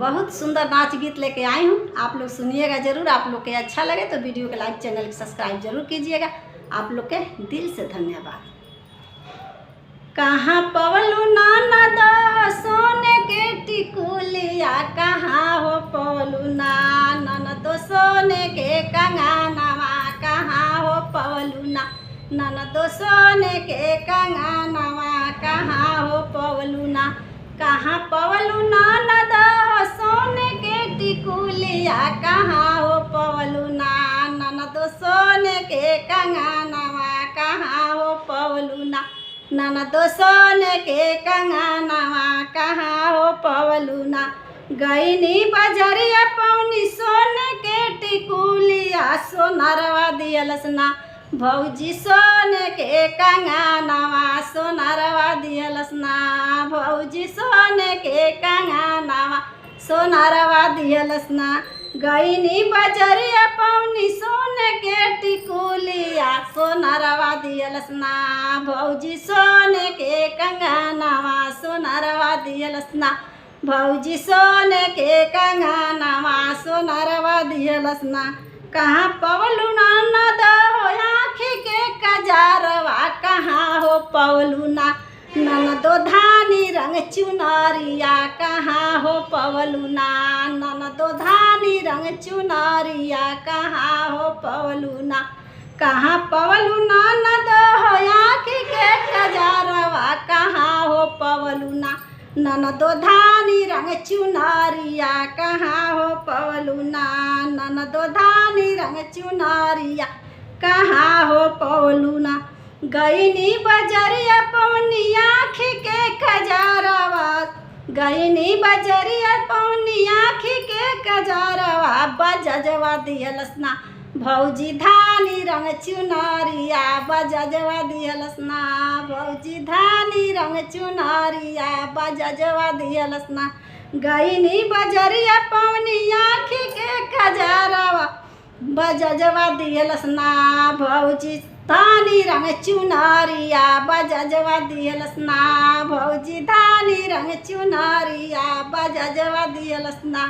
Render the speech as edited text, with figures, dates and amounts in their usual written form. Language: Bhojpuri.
बहुत सुंदर नाच गीत लेके आई हूँ। आप लोग सुनिएगा ज़रूर। आप लोग के अच्छा लगे तो वीडियो के लाइक, चैनल को सब्सक्राइब जरूर कीजिएगा। आप लोग के दिल से धन्यवाद। कहाँ पवलू नाना दा सोने के टिकुलिया, कहाँ हो पवलू नाना दो सोने के कंगनवा, कहाँ हो पवलू नाना दो सोने के कंगनवा, कहाँ हो पवलू ना। कहाँ पवलू नाना दा सोने के टिकुलिया, कहाँ हो पवलू नाना दो सोने के कंगनवा, कहाँ हो पवलू नाना दो सोने के कंगनवा, कहाँ हो पवलू ना। गईनी बजरिया पौनी सोने के टिकुलिया, सोनरवा दियलस ना भौजी सोने के कंगनवा, सोनरवा दियलस ना भौजी सोने के कंगनवा, सोनरवा दियलस ना। गईनी बजरिया पौनी सोने के टिकुलिया, सोनरवा दियलस ना भौजी सोने के कंगनवा, सोनरवा दियलस ना भौजी सोने के कंगनवा, सोनरवा दियलस ना। कहाँ पवलू नाना दा हो आँखी के कजारवा, कहाँ हो पवलू नाना दो धानी रंग चुनरिया, कहाँ हो पवलू नाना दो धानी रंग चुनरिया, कहाँ हो पवलू ना। कहाँ पवलू नाना दा हो आँखी के कजारवा, कहाँ हो पवलू नाना दो धानी रंग चुनरिया, कहाँ हो पवलू नाना दो धानी रंग चुनरिया, कहाँ हो पवलू ना। गईनी बजरिया पौनी आँखी के कजारवा, गईनी बजरिया पौनी आँखी के कजारवा, बजजवा दियलस ना भौजी धानी रंग चुनरिया, बजजवा दियलस ना भौजी धानी रंग चुनरिया, बजजवा दियलस ना। गईनी बजरिया पौनी आँखी के कजारवा, बजजवा दियलस ना भौजी धानी रंग चुनरिया, बजजवा दियलस ना भौजी धानी रंग चुनरिया, बजजवा दियलस ना।